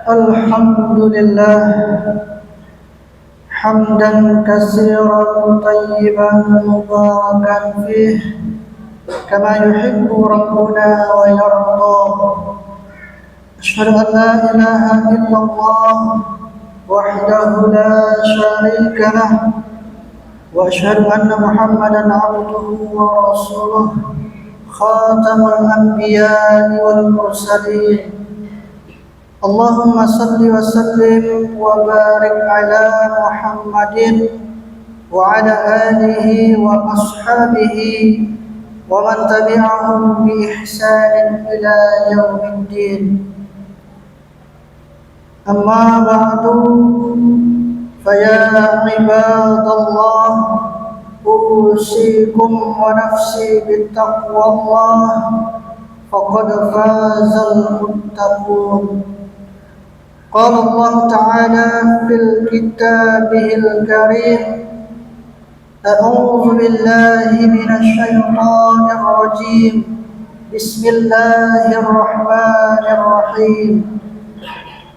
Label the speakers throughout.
Speaker 1: الحمد لله حمدا كثيرا طيبا مباركا فيه كما يحب ربنا ويرضى. أشهد أن لا إله إلا الله وحده لا شريك له، وأشهد أن محمدا عبده ورسوله خاتم الأنبياء والمرسلين. اللهم صل وسلم وبارك على محمد وعلى آله وأصحابه ومن تبعهم بإحسان إلى يوم الدين. أما بعد، فيا عباد الله، أوصيكم ونفسي بتقوى الله، فقد فاز المتقون. قال الله تعالى في كتابه الكريم: أعوذ بالله من الشيطان الرجيم، بسم الله الرحمن الرحيم.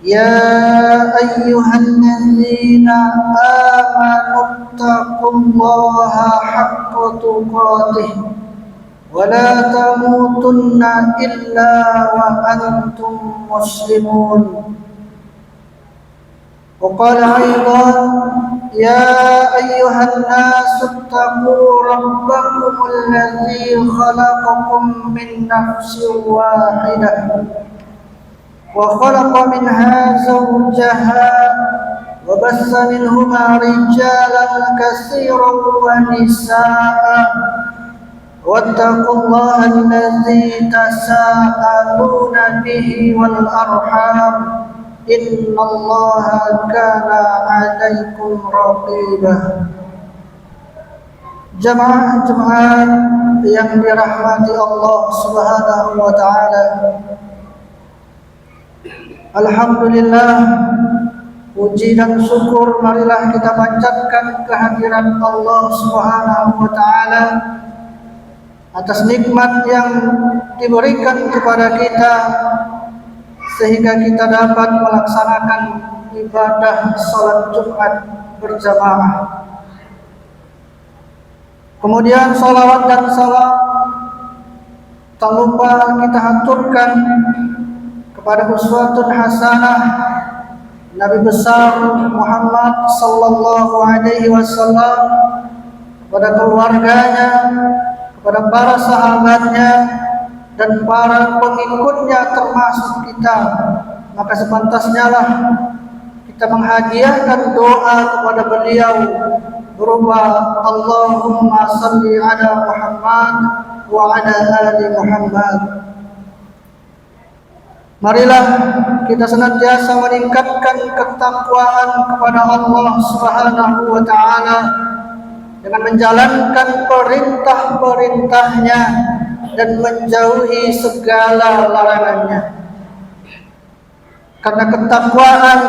Speaker 1: يا أيها الذين آمنوا اتقوا الله حق تقاته ولا تموتن إلا وأنتم مسلمون. وقال أيضا: يا أيها الناس اتقوا ربكم الذي خلقكم من نفس واحدة وخلق منها زوجها وبث منهما رجالا كثيرا ونساء واتقوا الله الذي تساءلون به والأرحام إن الله كان عليكم رقيبا. Jemaah yang dirahmati Allah Subhanahu wa taala, alhamdulillah, puji dan syukur marilah kita panjatkan kehadiran Allah Subhanahu wa taala atas nikmat yang diberikan kepada kita sehingga kita dapat melaksanakan ibadah salat Jumat berjamaah. Kemudian salawat dan salam tak lupa kita haturkan kepada uswatun hasanah Nabi besar Muhammad sallallahu alaihi wasallam, kepada keluarganya, kepada para sahabatnya dan para pengikutnya termasuk kita. Maka sepantasnya lah kita menghadiahkan doa kepada beliau berupa Allahumma salli ala Muhammad wa ala ali Muhammad. Marilah kita senantiasa meningkatkan ketakwaan kepada Allah Subhanahu wa taala dengan menjalankan perintah-perintahnya dan menjauhi segala larangannya. Karena ketakwaan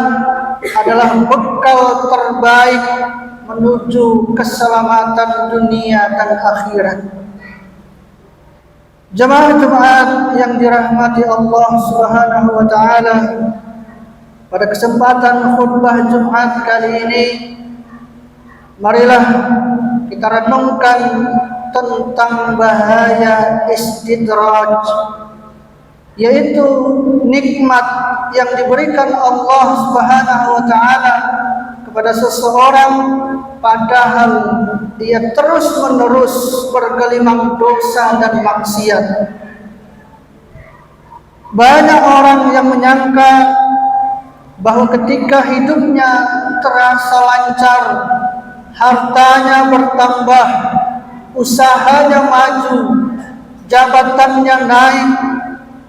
Speaker 1: adalah bekal terbaik menuju keselamatan dunia dan akhirat. Jemaah yang dirahmati Allah Subhanahu wa taala, pada kesempatan khutbah Jumat kali ini marilah kita renungkan tentang bahaya istidraj, yaitu nikmat yang diberikan Allah Subhanahu wa taala kepada seseorang padahal dia terus-menerus bergelimang dosa dan maksiat. Banyak orang yang menyangka bahwa ketika hidupnya terasa lancar, hartanya bertambah, usahanya maju, jabatannya naik,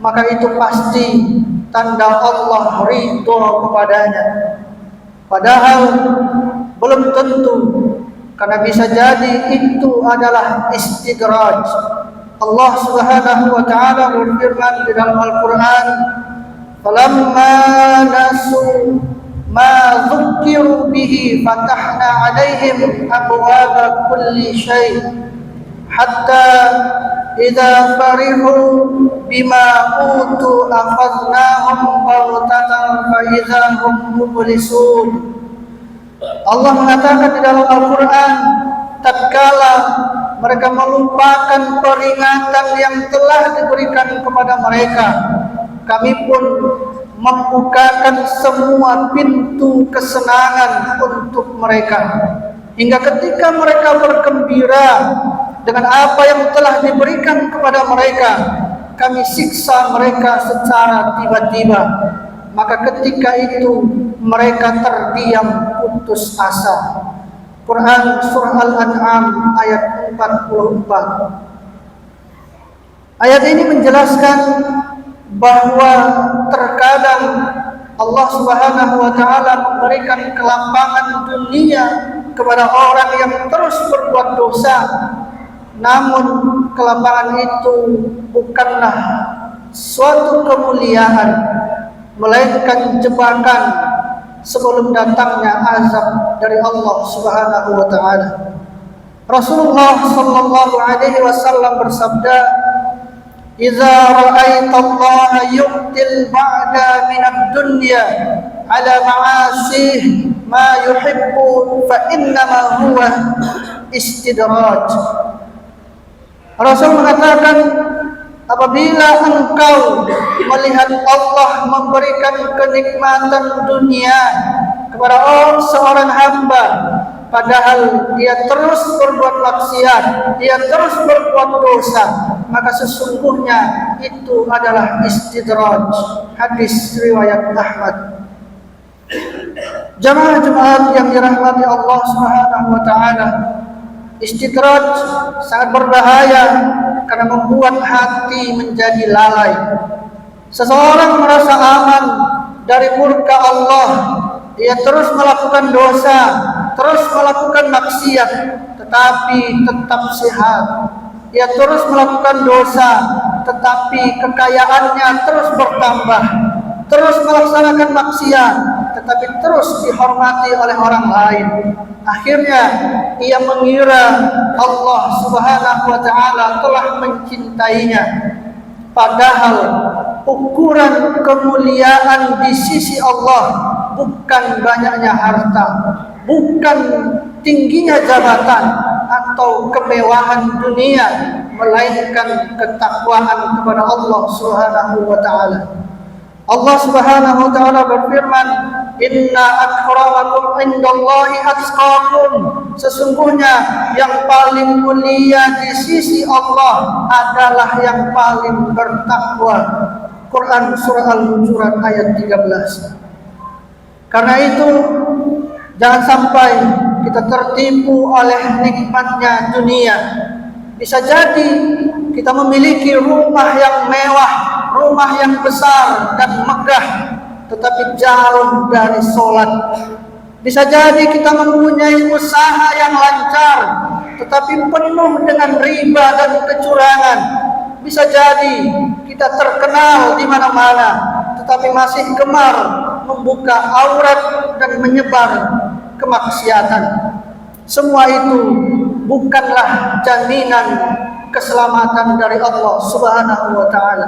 Speaker 1: maka itu pasti tanda Allah ridho kepadanya. Padahal belum tentu, karena bisa jadi itu adalah istidraj. Allah Subhanahu wa taala berfirman di dalam Al-Qur'an, "Falamma nasu ma dzukkiru bihi fatahna 'alaihim abwaaba kulli syai' hatta idza farihu bima utu akhadnahum baghtatan fa idza hum mublisun. Allah mengatakan di dalam Al-Qur'an, tatkala mereka melupakan peringatan yang telah diberikan kepada mereka, kami pun membukakan semua pintu kesenangan untuk mereka, hingga ketika mereka bergembira dengan apa yang telah diberikan kepada mereka, kami siksa mereka secara tiba-tiba. Maka ketika itu mereka terdiam putus asa. Quran Surah Al-An'am ayat 44. Ayat ini menjelaskan bahwa terkadang Allah Subhanahu wa taala memberikan kelapangan dunia kepada orang yang terus berbuat dosa. Namun kelapangan itu bukanlah suatu kemuliaan, melainkan jebakan sebelum datangnya azab dari Allah Subhanahu wa taala. Rasulullah sallallahu alaihi wasallam bersabda, "Idza ra'aita Allah yu'til ba'da min ad-dunya ala ma'asih ma yuhibbu fa innama huwa istidraj." Rasul mengatakan, apabila engkau melihat Allah memberikan kenikmatan dunia kepada seorang hamba, padahal dia terus berbuat maksiat, dia terus berbuat dosa, maka sesungguhnya itu adalah istidraj. Hadis riwayat Ahmad. Jemaah-jemaah yang dirahmati Allah Subhanahu wa taala, istidraj sangat berbahaya karena membuat hati menjadi lalai. Seseorang merasa aman dari murka Allah, dia terus melakukan dosa, terus melakukan maksiat, tetapi tetap sehat. Dia terus melakukan dosa, tetapi kekayaannya terus bertambah, terus melaksanakan maksiat, tetapi terus dihormati oleh orang lain. Akhirnya ia mengira Allah Subhanahu wa taala telah mencintainya, padahal ukuran kemuliaan di sisi Allah bukan banyaknya harta, bukan tingginya jabatan atau kemewahan dunia, melainkan ketakwaan kepada Allah Subhanahu wa taala. Allah Subhanahu wa taala berfirman, "Inna akramakum indallahi atqakum." Sesungguhnya yang paling mulia di sisi Allah adalah yang paling bertakwa. Quran Surah Al-Hujurat ayat 13. Karena itu jangan sampai kita tertipu oleh nikmatnya dunia. Bisa jadi kita memiliki rumah yang mewah, rumah yang besar dan megah, tetapi jauh dari sholat. Bisa jadi kita mempunyai usaha yang lancar, tetapi penuh dengan riba dan kecurangan. Bisa jadi kita terkenal di mana-mana, tetapi masih gemar membuka aurat dan menyebar kemaksiatan. Semua itu bukanlah jaminan keselamatan dari Allah Subhanahu wa taala.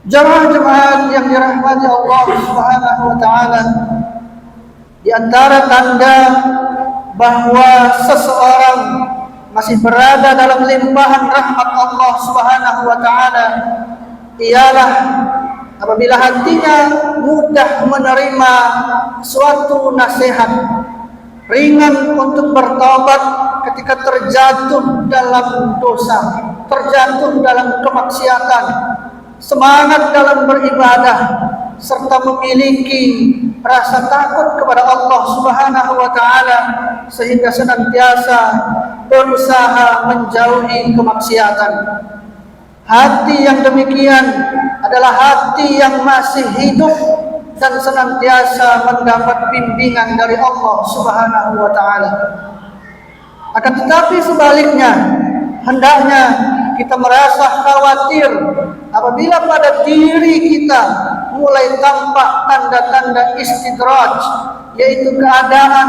Speaker 1: Jemaah-jemaah yang dirahmati Allah Subhanahu wa taala, di antara tanda bahwa seseorang masih berada dalam limpahan rahmat Allah Subhanahu wa taala ialah apabila hatinya mudah menerima suatu nasihat, ringan untuk bertaubat ketika terjatuh dalam dosa, terjatuh dalam kemaksiatan, semangat dalam beribadah, serta memiliki rasa takut kepada Allah Subhanahu wa taala sehingga senantiasa berusaha menjauhi kemaksiatan. Hati yang demikian adalah hati yang masih hidup dan senantiasa mendapat bimbingan dari Allah Subhanahu wa taala. Akan tetapi sebaliknya, hendaknya kita merasa khawatir apabila pada diri kita mulai tampak tanda-tanda istidraj, yaitu keadaan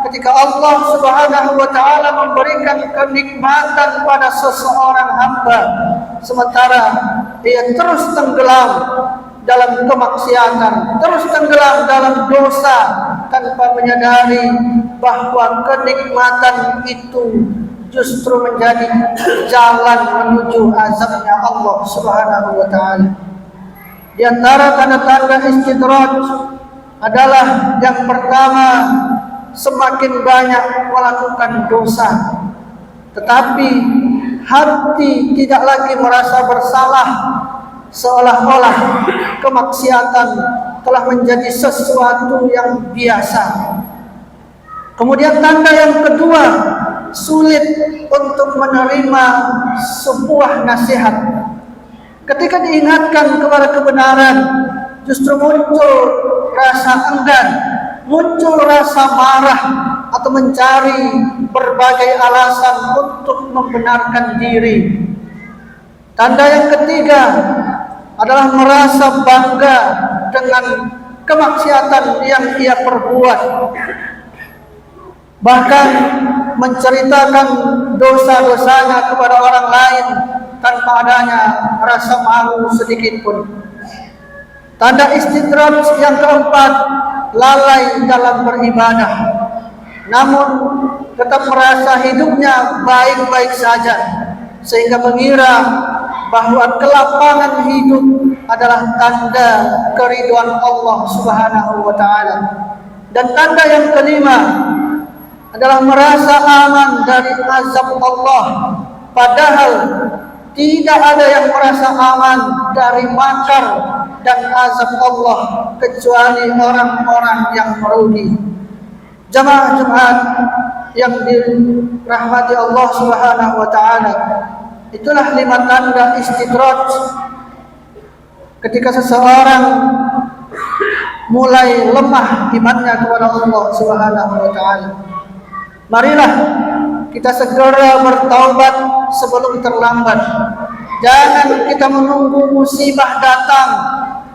Speaker 1: ketika Allah Subhanahu wa taala memberikan kenikmatan pada seseorang hamba, sementara dia terus tenggelam dalam kemaksiatan, terus tenggelam dalam dosa tanpa menyadari bahwa kenikmatan itu justru menjadi jalan menuju azabnya Allah Subhanahu wa taala. Di antara tanda-tanda istidraj adalah yang pertama, semakin banyak melakukan dosa, tetapi hati tidak lagi merasa bersalah, seolah-olah kemaksiatan telah menjadi sesuatu yang biasa. Kemudian tanda yang kedua, sulit untuk menerima sebuah nasihat. Ketika diingatkan kepada kebenaran, justru muncul rasa enggan, muncul rasa marah, atau mencari berbagai alasan untuk membenarkan diri. Tanda yang ketiga adalah merasa bangga dengan kemaksiatan yang ia perbuat, bahkan menceritakan dosa-dosanya kepada orang lain tanpa adanya rasa malu sedikit pun. Tanda istidraj yang keempat, lalai dalam beribadah, namun tetap merasa hidupnya baik-baik saja, sehingga mengira bahwa kelapangan hidup adalah tanda keriduan Allah Subhanahu wa taala. Dan tanda yang kelima adalah merasa aman dari azab Allah, padahal tidak ada yang merasa aman dari makar dan azab Allah kecuali orang-orang yang merugi. Jamaah Jumat yang dirahmati Allah Subhanahu wa taala, itulah 5 tanda istidraj ketika seseorang mulai lemah imannya kepada Allah Subhanahu wa taala. Marilah kita segera bertaubat sebelum terlambat. Jangan kita menunggu musibah datang,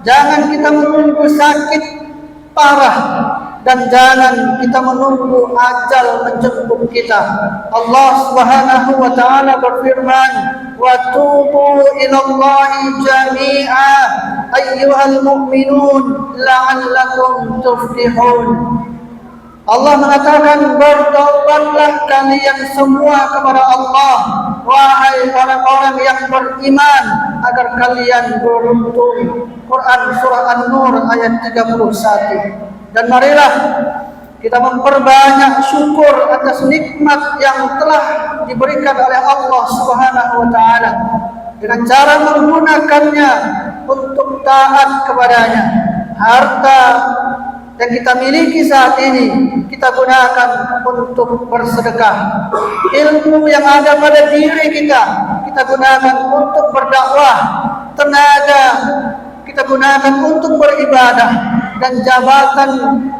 Speaker 1: jangan kita menunggu sakit parah, dan jangan kita menunggu ajal menjemput kita. Allah Subhanahu wa taala berfirman, "Wa tubu ilallahi jami'a ayyuhal mu'minun la'allakum tuflihun." Allah mengatakan, bertaubatlah kalian semua kepada Allah, wahai orang-orang yang beriman, agar kalian beruntung. Quran surah An-Nur ayat 31. Dan marilah kita memperbanyak syukur atas nikmat yang telah diberikan oleh Allah Subhanahu wa taala dengan cara menggunakannya untuk taat kepadanya. Harta yang kita miliki saat ini kita gunakan untuk bersedekah. Ilmu yang ada pada diri kita gunakan untuk berdakwah. Tenaga kita gunakan untuk beribadah, dan jabatan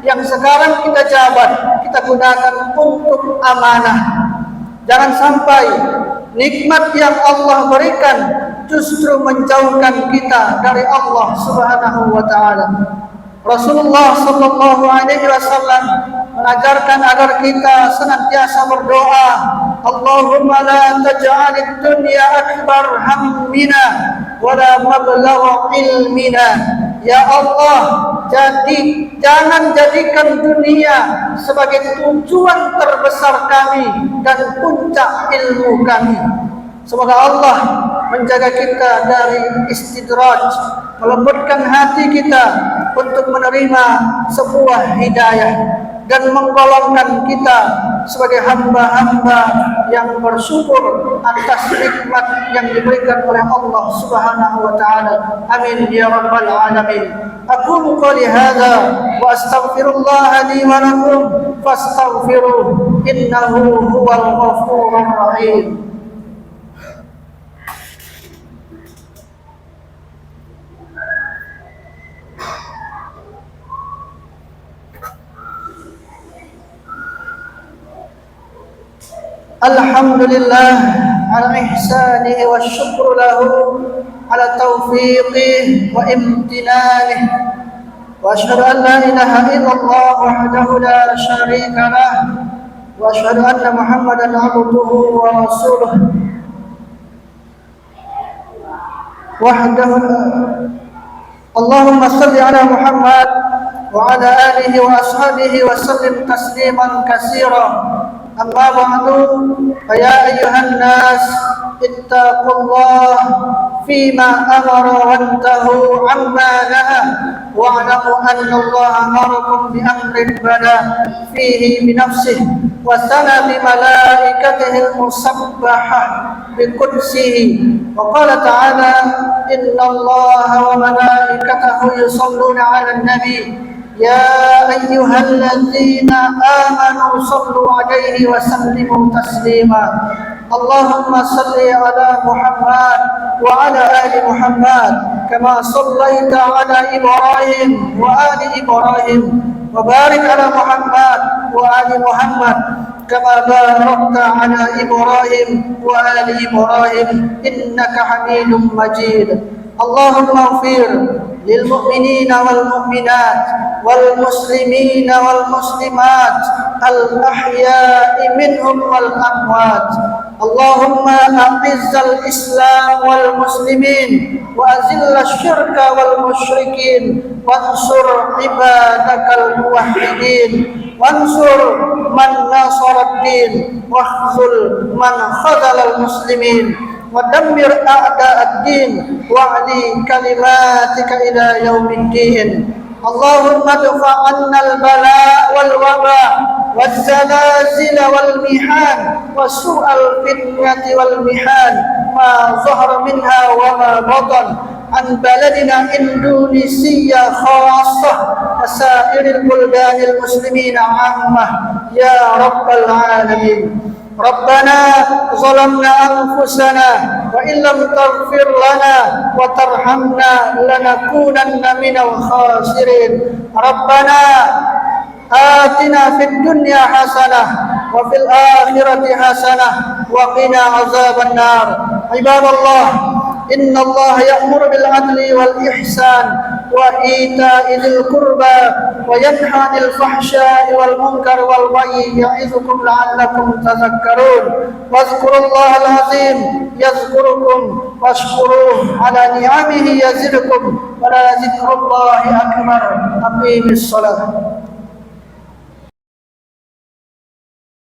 Speaker 1: yang sekarang kita jabat kita gunakan untuk amanah. Jangan sampai nikmat yang Allah berikan justru menjauhkan kita dari Allah Subhanahu wa taala. Rasulullah sallallahu alaihi wasallam mengajarkan agar kita senantiasa berdoa, Allahumma la taj'alid dunya akbar hammina wa la mablagha ilmina. Ya Allah, jangan jadikan dunia sebagai tujuan terbesar kami dan puncak ilmu kami. Semoga Allah menjaga kita dari istidraj, melembutkan hati kita untuk menerima sebuah hidayah, dan menggolongkan kita sebagai hamba-hamba yang bersyukur atas nikmat yang diberikan oleh Allah Subhanahu wa taala. Amin ya rabbal alamin. Aqulu qouli hadza wa astaghfirullah li wa lakum fastaghfiruh innahu huwal ghafurur rahim. Alhamdulillah ala ihsanihi wa syukru lahu ala taufiqihi wa imtinanih, wa asyhadu an la ilaha illallah wahdahu la syarika lah, wa asyhadu anna Muhammadan abduhu wa rasuluh اللهم صل على محمد وعلى آله وأصحابه وسلم تسليما كثيرا. أما بعد، فيا أيها الناس اتقوا الله فيما أمر وانتهوا عما نهى، واعلموا أن الله أمركم بأمر بدا فيه بنفسه وثنى بملائكته المسبحة بقدسه، وقال تعالى: إن الله وملائكته يصلون على النبي يا أيها الذين آمنوا صلوا عليه وسلموا تسليما. اللهم صل على محمد وعلى آل محمد كما صليت على إبراهيم وآل إبراهيم، وبارك على محمد وآل محمد كما باركت على إبراهيم وآل إبراهيم إنك حميد مجيد. اللهم اغفر للمؤمنين والمؤمنات والمسلمين والمسلمات الأحياء منهم والأموات. اللهم أعز الإسلام والمسلمين وأذل الشرك والمشركين، وانصر عبادك الموحدين، وانصر من نصر الدين، واخذل من خذل المسلمين، ودمر أعداء الدين، واعلي كلماتك إلى يوم الدين. اللهم ادفع عنا البلاء والوباء والزلازل والمحن وسوء الفتنة والمحن ما ظهر منها وما بطن عن بلدنا إندونيسيا خاصة وسائر البلدان المسلمين عامة يا رب العالمين. ربنا ظلمنا أنفسنا وإن لم تغفر لنا وترحمنا لنكونن من الخاسرين. ربنا آتنا في الدنيا حسنة وفي الآخرة حسنة وقنا عذاب النار. عباد الله، إن الله يأمر بالعدل والإحسان وإيتاء ذي القربى وينهى عن الفحشاء والمنكر والبغي يعظكم لعلكم تذكرون. واذكروا الله العظيم يذكركم واشكروه على نعمه يزدكم ولذكر الله أكبر. أقيموا الصلاة.